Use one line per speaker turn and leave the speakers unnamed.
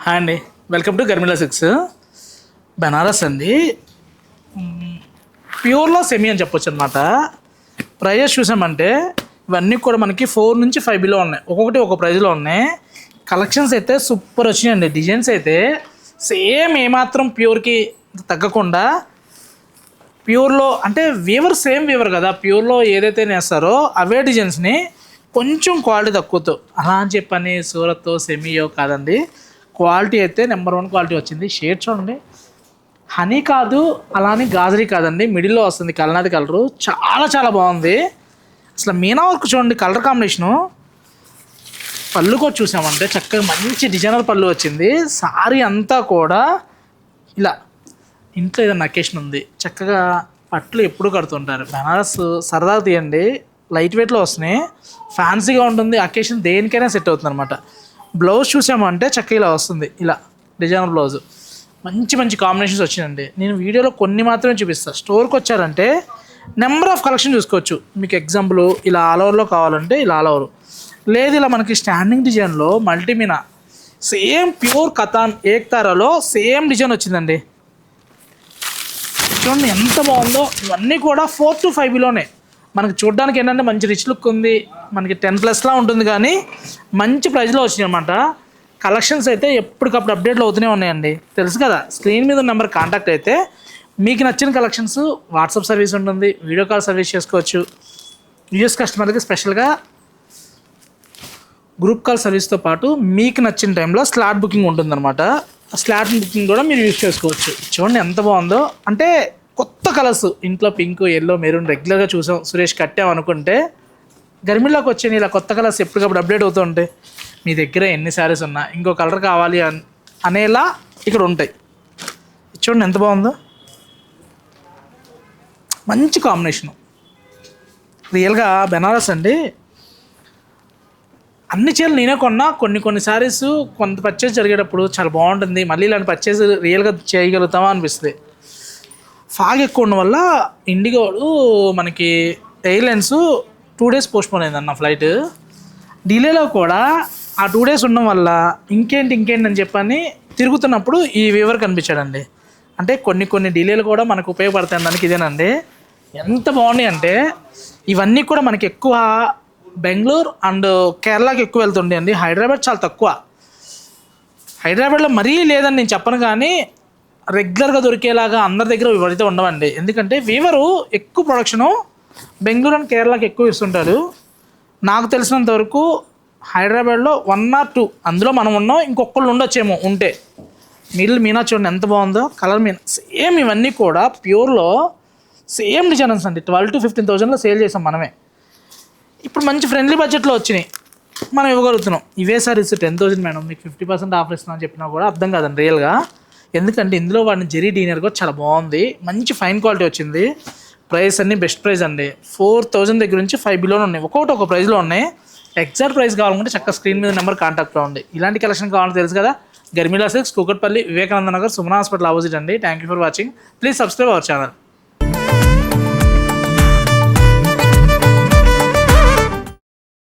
Hi అండి, welcome to గర్మిలా six. Banaras అండి, ప్యూర్లో semi అని చెప్పొచ్చు అనమాట. ప్రైజెస్ చూసామంటే ఇవన్నీ కూడా మనకి 4 నుంచి 5 బిలో ఉన్నాయి. ఒక్కొక్కటి ఒక ప్రైజ్లో ఉన్నాయి. కలెక్షన్స్ అయితే సూపర్ వచ్చినాయండి. డిజైన్స్ అయితే సేమ్ ఏమాత్రం ప్యూర్కి తగ్గకుండా, ప్యూర్లో అంటే వీవర్ సేమ్ వీవర్ కదా, ప్యూర్లో ఏదైతే నేస్తారో అవే డిజైన్స్ని కొంచెం క్వాలిటీ తక్కువతో, అలా అని చెప్పని సూరత్తో సెమీయో కాదండి, క్వాలిటీ అయితే నెంబర్ 1 క్వాలిటీ వచ్చింది. షేడ్ చూడండి, హనీ కాదు అలానే గాజరీ కాదండి, మిడిల్లో వస్తుంది కల్నాది కలరు. చాలా చాలా బాగుంది. అసలు మీనా వర్క్ చూడండి, కలర్ కాంబినేషను. పళ్ళు కూడా చూసామంటే చక్కగా మంచి డిజైనర్ పళ్ళు వచ్చింది. సారీ అంతా కూడా ఇలా ఇంట్లో ఏదైనా అకేషన్ ఉంది, చక్కగా పట్లు ఎప్పుడు కడుతుంటారు. బెనారస్ సరదాగా తీయండి, లైట్ వెయిట్లో వస్తున్నాయి, ఫ్యాన్సీగా ఉంటుంది. అకేషన్ దేనికైనా సెట్ అవుతుంది అనమాట. బ్లౌజ్ చూసామంటే చక్కగా ఇలా వస్తుంది, ఇలా డిజైనర్ బ్లౌజ్. మంచి మంచి కాంబినేషన్స్ వచ్చినాయండి. నేను వీడియోలో కొన్ని మాత్రమే చూపిస్తాను. స్టోర్కి వచ్చారంటే నెంబర్ ఆఫ్ కలెక్షన్ చూసుకోవచ్చు. మీకు ఎగ్జాంపుల్ ఇలా ఆల్ ఓవర్లో కావాలంటే ఇలా ఆల్ ఓవర్, లేదు ఇలా మనకి స్టాండింగ్ డిజైన్లో మల్టీమీనా same pure katan ఏక్తారాలో same design వచ్చిందండి. చూడండి ఎంత బాగుందో. ఇవన్నీ కూడా 4 to 5 బిలోనే. మనకి చూడడానికి ఏంటంటే మంచి రిచ్ లుక్ ఉంది, మనకి 10+ ఉంటుంది, కానీ మంచి ప్రైస్లో వచ్చినాయి అన్నమాట. కలెక్షన్స్ అయితే ఎప్పటికప్పుడు అప్డేట్లు అవుతూనే ఉన్నాయండి. తెలుసు కదా, స్క్రీన్ మీద నెంబర్ కాంటాక్ట్ అయితే మీకు నచ్చిన కలెక్షన్స్ వాట్సాప్ సర్వీస్ ఉంటుంది, వీడియో కాల్ సర్వీస్ చేసుకోవచ్చు. యూఎస్ కస్టమర్కి స్పెషల్గా గ్రూప్ కాల్ సర్వీస్తో పాటు మీకు నచ్చిన టైంలో స్లాట్ బుకింగ్ ఉంటుందన్నమాట. స్లాట్ బుకింగ్ కూడా మీరు యూజ్ చేసుకోవచ్చు. చూడండి ఎంత బాగుందో. అంటే కొత్త కలర్స్, ఇంట్లో పింక్, ఎల్లో, మెరూన్ రెగ్యులర్గా చూసాం, సురేష్ కట్టాం అనుకుంటే గర్మిలోకి వచ్చాయి ఇలా కొత్త కలర్స్ ఎప్పటికప్పుడు అప్డేట్ అవుతూ ఉంటాయి. మీ దగ్గర ఎన్ని శారీస్ ఉన్నా ఇంకో కలర్ కావాలి అనేలా ఇక్కడ ఉంటాయి. చూడండి ఎంత బాగుందో, మంచి కాంబినేషను. రియల్గా బెనారస్ అండి, అన్ని చీరలు నేనే కొన్నా. కొన్ని శారీస్ కొంత పర్చేజ్ జరిగేటప్పుడు చాలా బాగుంటుంది, మళ్ళీ ఇలాంటి పర్చేజ్ రియల్గా చేయగలుగుతామా అనిపిస్తుంది. ఫాగ్ ఎక్కువ ఉండడం వల్ల ఇండిగోడు మనకి ఎయిర్లైన్స్ 2 days పోస్ట్పోన్ అయిందన్న ఫ్లైట్. డిలేలో కూడా ఆ 2 days ఉండడం వల్ల ఇంకేంటి అని చెప్పని తిరుగుతున్నప్పుడు ఈ వీవర్ కనిపించాడండి. అంటే కొన్ని డిలేలు కూడా మనకు ఉపయోగపడతాయి దానికి ఇదేనండి. ఎంత బాగున్నాయి అంటే ఇవన్నీ కూడా మనకి ఎక్కువ బెంగళూరు అండ్ కేరళకి ఎక్కువ వెళ్తుండే అండి. హైదరాబాద్ చాలా తక్కువ. హైదరాబాద్లో మరీ లేదని నేను చెప్పను, కానీ రెగ్యులర్గా దొరికేలాగా అందరి దగ్గర ఇవైతే ఉండవండి. ఎందుకంటే వీవరు ఎక్కువ ప్రొడక్షను బెంగళూరు అండ్ కేరళకి ఎక్కువ ఇస్తుంటారు. నాకు తెలిసినంత వరకు హైదరాబాద్లో 1 or 2, అందులో మనం ఉన్నాం, ఇంకొకళ్ళు ఉండొచ్చేమో ఉంటే. మీనా చూడండి ఎంత బాగుందో, కలర్ మీనా సేమ్. ఇవన్నీ కూడా ప్యూర్లో సేమ్ డిజైన్స్ అండి. 12,000 to 15,000లో సేల్ చేసాం మనమే. ఇప్పుడు మంచి ఫ్రెండ్లీ బడ్జెట్లో వచ్చినాయి, మనం ఇవ్వగలుగుతున్నాం. ఇవే సారీస్ 10,000 మేడం, మీకు 50% ఆఫర్ ఇస్తున్నామని చెప్పినా కూడా అర్థం కాదండి రియల్గా. ఎందుకంటే ఇందులో వాడిని జెరీ డీనర్ కూడా చాలా బాగుంది, మంచి ఫైన్ క్వాలిటీ వచ్చింది. ప్రైస్ అన్ని బెస్ట్ ప్రైస్ అండి. 4,000 దగ్గర నుంచి 5 బిలోనే ఉన్నాయి, ఒక్కొక్కటి ఒక ప్రైస్లో ఉన్నాయి. ఎగ్జాక్ట్ ప్రైస్ కావాలంటే చక్కగా స్క్రీన్ మీద నెంబర్ కాంటాక్ట్లో ఉంది. ఇలాంటి కలెక్షన్ కావాలని తెలుసు కదా, Garmila silks, Kukatpally, Vivekananda Nagar, Suman hospital opposite అండి. Thank you for watching. Please subscribe our channel.